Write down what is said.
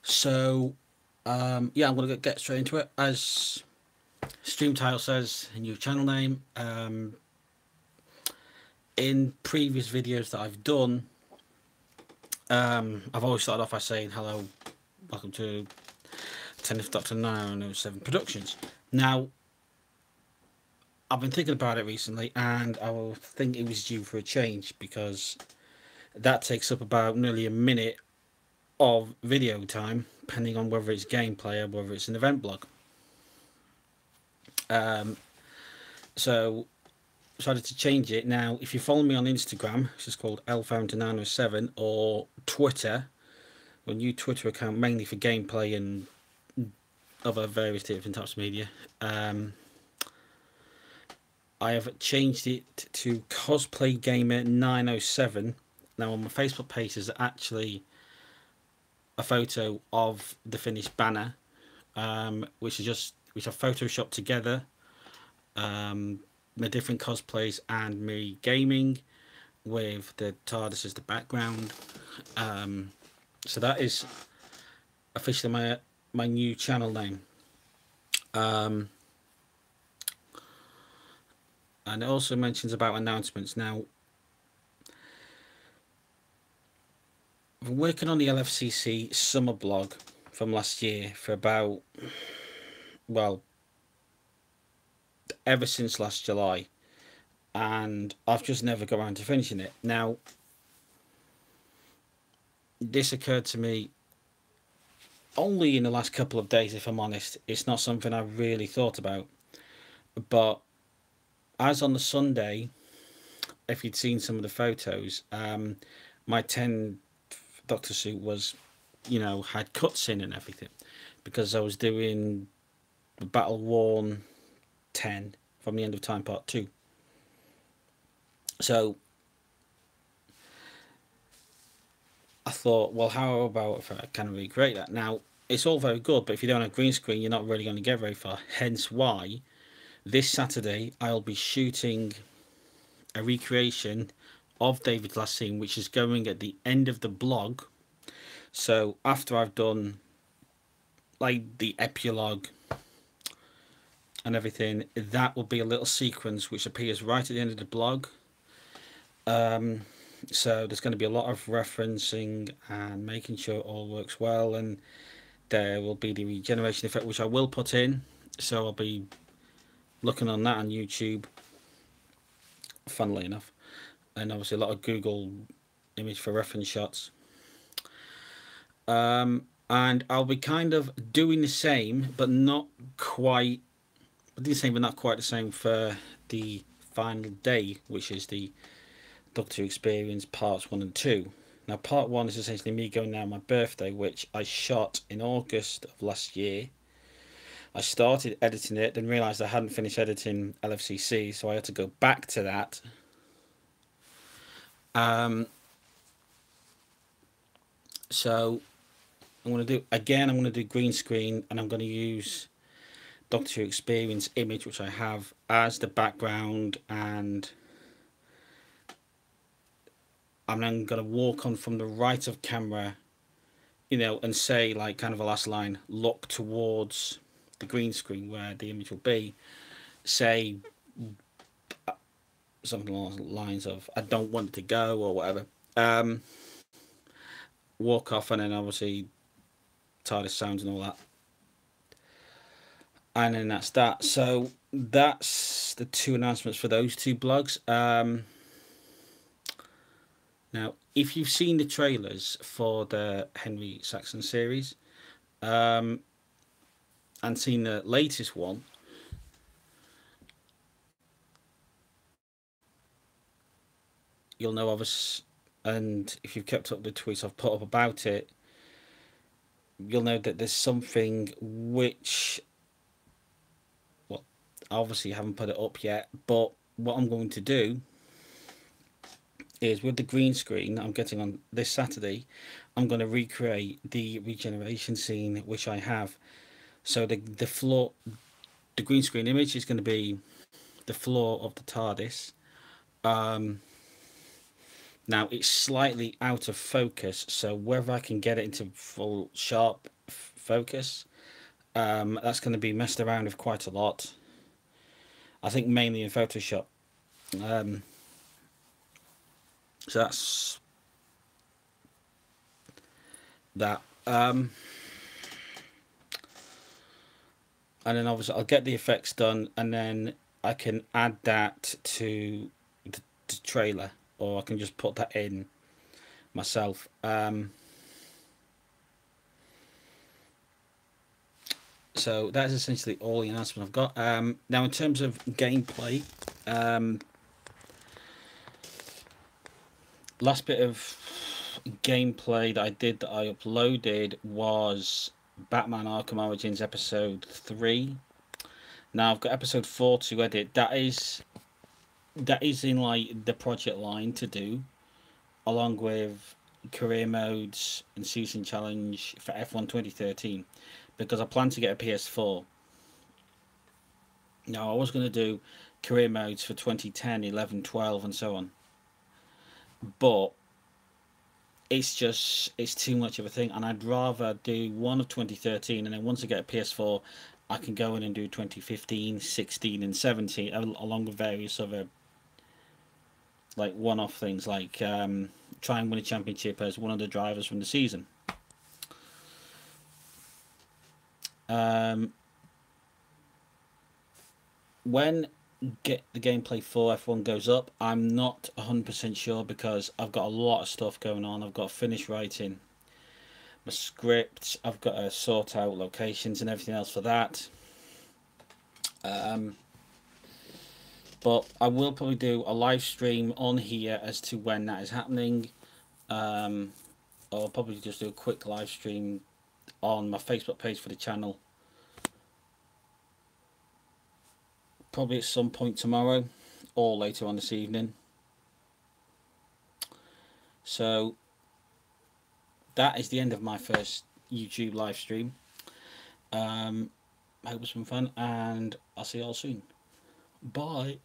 So, yeah, I'm going to get straight into it. As stream title says, a new channel name. In previous videos that I've done, I've always started off by saying hello, welcome to 10th Doctor 907 Productions. Now, I've been thinking about it recently, and I will think it was due for a change because that takes up about nearly a minute of video time, depending on whether it's gameplay or whether it's an event blog. So decided to change it. Now, if you follow me on Instagram, which is called lfountain907, or Twitter, a new Twitter account mainly for gameplay and other various different types of media, I have changed it to Cosplay Gamer 907. Now, on my Facebook page is actually a photo of the finished banner, which I've photoshopped together. The different cosplays and me gaming with the TARDIS as the background. So that is officially my new channel name. And it also mentions about announcements. Now, I've been working on the LFCC summer blog from last year for about, well, ever since last July, and I've just never got around to finishing it. Now, this occurred to me only in the last couple of days, if I'm honest. It's not something I really thought about, but as on the Sunday, if you'd seen some of the photos, my 10 Doctor suit was, had cuts in and everything, because I was doing the Battle Worn 10 from the End of Time Part 2. So I thought, well, how about if I can recreate that? Now, it's all very good, but if you don't have green screen, you're not really going to get very far. Hence why this Saturday I'll be shooting a recreation of David's last scene, which is going at the end of the blog. So after I've done like the epilogue and everything, that will be a little sequence which appears right at the end of the blog. So there's going to be a lot of referencing and making sure it all works well, and there will be the regeneration effect, which I will put in. So I'll be looking on that on YouTube, funnily enough, and obviously a lot of Google image for reference shots. And I'll be kind of doing the same, but not quite. The same, but not quite the same for the final day, which is the Doctor Experience parts 1 and 2. Now, part 1 is essentially me going down my birthday, which I shot in August of last year. I started editing it, then realised I hadn't finished editing LFCC, so I had to go back to that. So I'm going to do green screen, and I'm going to use Doctor Experience image, which I have, as the background, and I'm then going to walk on from the right of camera, and say, like, kind of a last line, look towards the green screen where the image will be, say something along the lines of, I don't want it to go, or whatever. Walk off, and then obviously TARDIS sounds and all that. And then that's that. So that's the two announcements for those two blogs. Now, if you've seen the trailers for the Henry Saxon series, and seen the latest one, you'll know of us. And if you've kept up the tweets I've put up about it, you'll know that there's something which, well, obviously I haven't put it up yet, but what I'm going to do is, with the green screen I'm getting on this Saturday, I'm going to recreate the regeneration scene which I have. So the floor, the green screen image is going to be the floor of the TARDIS. Now it's slightly out of focus, so whether I can get it into full sharp focus, that's going to be messed around with quite a lot. I think mainly in Photoshop. So that's that. And then obviously I'll get the effects done, and then I can add that to the trailer, or I can just put that in myself. So that's essentially all the announcement I've got. Now in terms of gameplay, last bit of gameplay that I did, that I uploaded, was Batman Arkham Origins episode 3. Now I've got episode 4 to edit. That is in like the project line to do, along with career modes and season challenge for F1 2013, because I plan to get a PS4. Now I was going to do career modes for 2010, 11, 12 and so on, but it's too much of a thing, and I'd rather do one of 2013, and then once I get a PS4 I can go in and do 2015, 16 and 17, along with various other like one-off things, like try and win a championship as one of the drivers from the season. When the gameplay for F1 goes up, I'm not 100% sure, because I've got a lot of stuff going on. I've got to finish writing my script, I've got to sort out locations and everything else for that. But I will probably do a live stream on here as to when that is happening. Or I'll probably just do a quick live stream on my Facebook page for the channel, probably at some point tomorrow or later on this evening. So that is the end of my first YouTube live stream. I hope it's been fun, and I'll see you all soon. Bye.